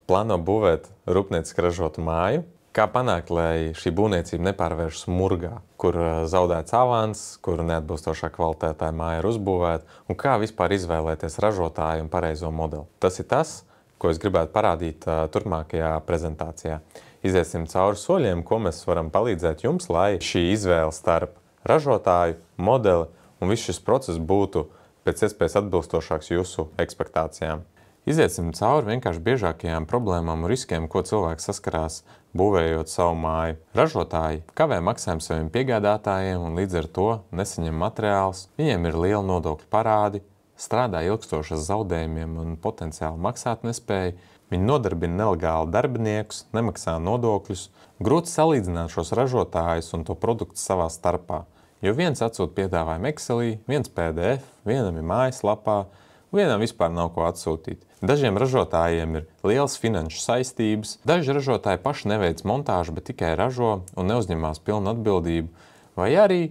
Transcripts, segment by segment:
plāno būvēt rūpnieciski ražotu māju. Kā panākt, lai šī būvniecība nepārvēršas murgā, kur zaudēts avans, kur neatbilstošā kvalitātē māja ir uzbūvēta, un kā vispār izvēlēties ražotāju un pareizo modeli. Tas ir tas, ko es gribētu parādīt turpmākajā prezentācijā. Iziesim cauri soļiem, ko mēs varam palīdzēt jums, lai šī izvēle starp ražotāju, modeli un viss šis process būtu pēc iespējas atbilstošāks jūsu ekspektācijām. Iziesim cauri vienkārši biežākajām problēmām un riskiem, ko cilvēks saskarās būvējot savu māju. Ražotāji kavē maksājumu saviem piegādātājiem un līdz ar to nesaņem materiālus, viņiem ir liela nodokļu parādi, strādā ilgstoši ar zaudējumiem un potenciāli maksāt nespēju, viņi nodarbina nelegāli darbiniekus, nemaksā nodokļus. Grūti salīdzināt šos ražotājus un to produktu savā starpā, jo viens atsūta piedāvājumu Excelī, viens PDF, vienam ir mājaslapā, vienam vispār nav ko atsūtīt. Dažiem ražotājiem ir liels finanšu saistības, daži ražotāji paši neveic montāžu, bet tikai ražo un neuzņemās pilnu atbildību, vai arī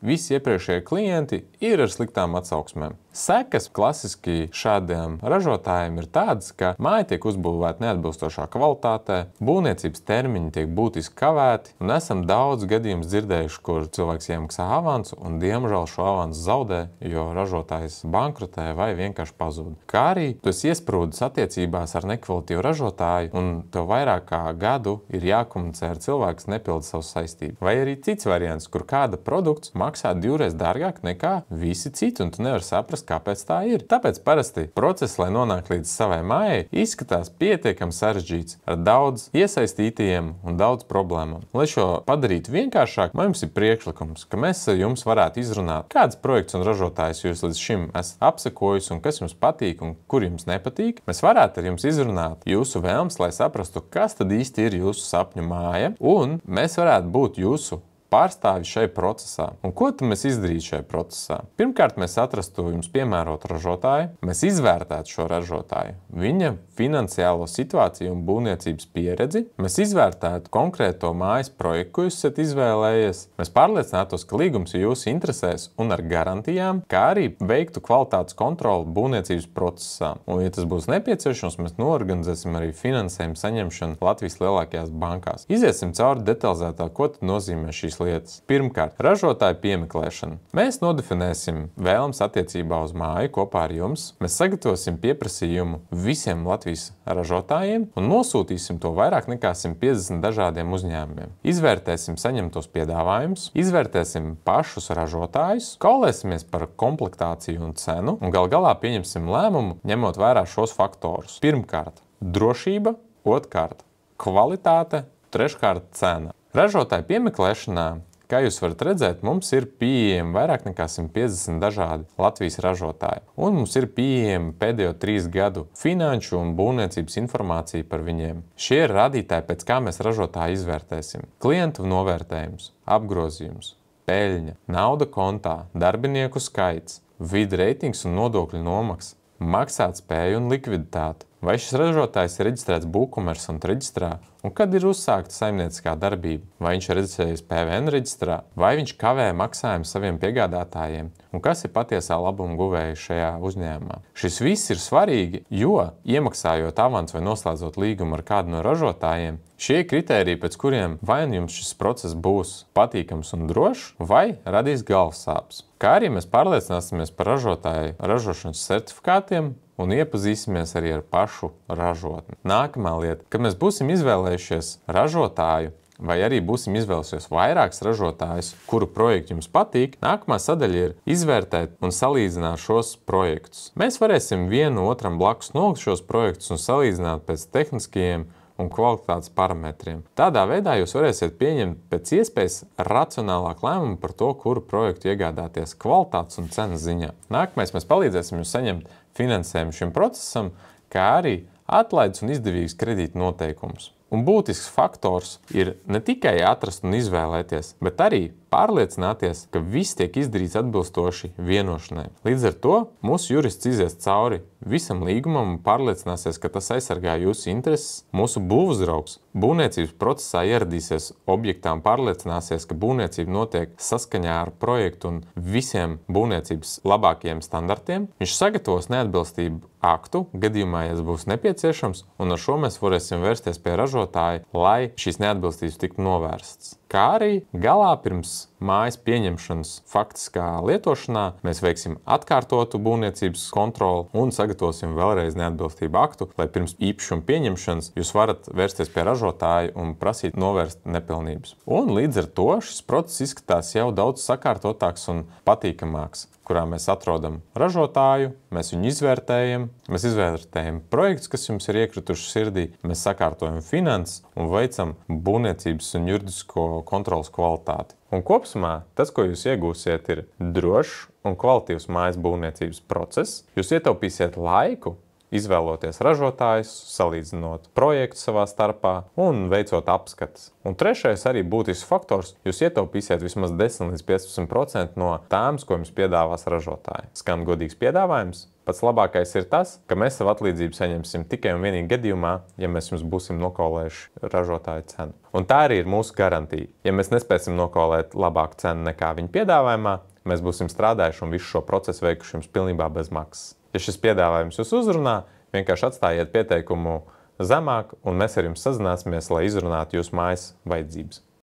visi iepriekšējie klienti ir ar sliktām atsauksmēm. Sekas klasiski šādiem ražotājiem ir tādas, ka māja tiek uzbūvēta neatbilstošā kvalitātē, būvniecības termiņi tiek būtiski kavēti, un esam daudz gadījumus dzirdējuši, kur cilvēks iemaksā avansu un diemžēl šo avansu zaudē, jo ražotājs bankrotē vai vienkārši pazūd. Kā arī tu esi iesprūdis attiecībās ar nekvalitīvu ražotāju, un tev vairāk kā gadu ir jākomunicē ar cilvēku, kas nepilda savas saistības. Vai arī cits variants, kur kāda produkts maksā divreiz dārgāk nekā visi citi, un tu nevari saprast, kāpēc tā ir. Tāpēc parasti process, lai nonāk līdz savai mājai, izskatās pietiekami sarežģīts ar daudz iesaistītajiem un daudz problēmām. Lai šo padarītu vienkāršāk, mums ir priekšlikums, ka mēs jums varētu izrunāt, kāds projekts un ražotājs jūs līdz šim esat apsekojis un kas jums patīk un kur jums nepatīk. Mēs varētu ar jums izrunāt jūsu vēlmes, lai saprastu, kas tad īsti ir jūsu sapņu māja, un mēs varētu būt jūsu pārstāvi šai procesā. Un ko tad mēs izdarītu šai procesā? Pirmkārt, mēs atrastu jums piemērotu ražotāju, mēs izvērtētu šo ražotāju, viņa finansiālo situāciju un būvniecības pieredzi, mēs izvērtētu konkrēto mājas projektu, ko jūs esat izvēlējies, mēs pārliecinātos, ka līgums ir jūsu interesēs un ar garantijām, kā arī veiktu kvalitātes kontroli būvniecības procesā. Un, ja tas būs nepieciešams, mēs norganizēsim arī finansējumu saņemšanu Latvijas lielākajās bankās. Iziesim cauri detalizētāk, ko tad nozīmē šīs lietas. Pirmkārt, ražotāju piemeklēšana. Mēs nodefinēsim vēlmes attiecībā uz māju kopā ar jums. Mēs sagatavosim pieprasījumu visiem Latvijas ražotājiem un nosūtīsim to vairāk nekā 150 dažādiem uzņēmumiem. Izvērtēsim saņemtos piedāvājumus, izvērtēsim pašus ražotājus, kaulēsimies par komplektāciju un cenu un gal galā pieņemsim lēmumu, ņemot vērā šos faktorus. Pirmkārt, drošība, otrkārt, kvalitāte, treškārt, cena. Ražotāju piemeklēšanā, kā jūs varat redzēt, mums ir pieejami vairāk nekā 150 dažādi Latvijas ražotāji. Un mums ir pieejami pēdējo 3 gadu finanšu un būvniecības informācija par viņiem. Šie ir rādītāji, pēc kā mēs ražotāju izvērtēsim. Klientu novērtējums, apgrozījums, peļņa, nauda kontā, darbinieku skaits, vidu reitings un nodokļu nomaksa, maksātspēja un likviditāte. Vai šis ražotājs ir reģistrēts Būvkomersantu reģistrā un kad ir uzsākta saimnieciskā darbība? Vai viņš ir reģistrējies PVN reģistrā? Vai viņš kavē maksājumu saviem piegādātājiem? Un kas ir patiesā labuma guvēja šajā uzņēmumā? Šis viss ir svarīgi, jo iemaksājot avansu vai noslēdzot līgumu ar kādu no ražotājiem, šie kritēriji, pēc kuriem vai nu jums šis process būs patīkams un drošs, vai radīs galvasāpes. Kā arī mēs pārliecināsimies par ražotāju ražošanas certifikātiem un iepazīsimies arī ar pašu ražotni. Nākamā lieta, kad mēs būsim izvēlējušies ražotāju, vai arī būsim izvēlējušies vairākus ražotājus, kuru projektu jums patīk, nākamā sadaļa ir izvērtēt un salīdzināt šos projektus. Mēs varēsim vienu otram blakus nolikt šos projektus un salīdzināt pēc tehniskajiem un kvalitātes parametriem. Tādā veidā jūs varēsiet pieņemt pēc iespējas racionālāk lēmumu par to, kuru projektu iegādāties kvalitātes un cenas ziņā. Nākamais mēs palīdzēsim jums saņemt finansējumu šim procesam, kā arī atlaides un izdevīgas kredīta noteikumus. Un būtisks faktors ir ne tikai atrast un izvēlēties, bet arī pārliecināties, ka viss tiek izdarīts atbilstoši vienošanai. Līdz ar to mūsu jurists izies cauri visam līgumam un pārliecināsies, ka tas aizsargā jūsu intereses. Mūsu būvuzraugs būvniecības procesā ieradīsies objektā un pārliecināsies, ka būvniecība notiek saskaņā ar projektu un visiem būvniecības labākajiem standartiem. Viņš sagatavos neatbilstību aktu, gadījumā, ja tas būs nepieciešams, un ar šo mēs varēsim vērsties pie ražotāja, lai šīs neatbilstības tiktu novērstas. Kā arī galā pirms mājas pieņemšanas faktiskā lietošanā mēs veiksim atkārtotu būvniecības kontroli un sagatavosim vēlreiz neatbilstību aktu, lai pirms īpašuma pieņemšanas jūs varat vērsties pie ražotāja un prasīt novērst nepilnības. Un līdz ar to šis process izskatās jau daudz sakārtotāks un patīkamāks, kurā mēs atrodam ražotāju, mēs viņu izvērtējam, projektus, kas jums ir iekrituši sirdī, mēs sakārtojam finanses un veicam būvniecības un juridisko kontrolas kvalitāti. Un kopumā tas, ko jūs iegūsiet, ir drošs un kvalitīvs mājas būvniecības process. Jūs ietaupīsiet laiku, izvēloties ražotājus, salīdzinot projektus savā starpā un veicot apskates. Un trešais arī būtisks faktors, jūs ietaupīsiet vismaz 10 līdz 15% no tām, ko jums piedāvās ražotāji. Skan godīgs piedāvājums. Pats labākais ir tas, ka mēs savu atlīdzību saņemsim tikai un vienīgi gadījumā, ja mēs jums būsim nokaulējuši ražotāju cenu. Un tā arī ir mūsu garantija. Ja mēs nespēsim nokaulēt labāku cenu nekā viņa piedāvājumā, mēs būsim strādājuši un visu šo procesu veikuši jums pilnībā bez maksas. Ja šis piedāvājums jūs uzrunā, vienkārši atstājiet pieteikumu zemāk, un mēs ar jums sazināsimies, lai izrunātu jūsu mājas vajadzības.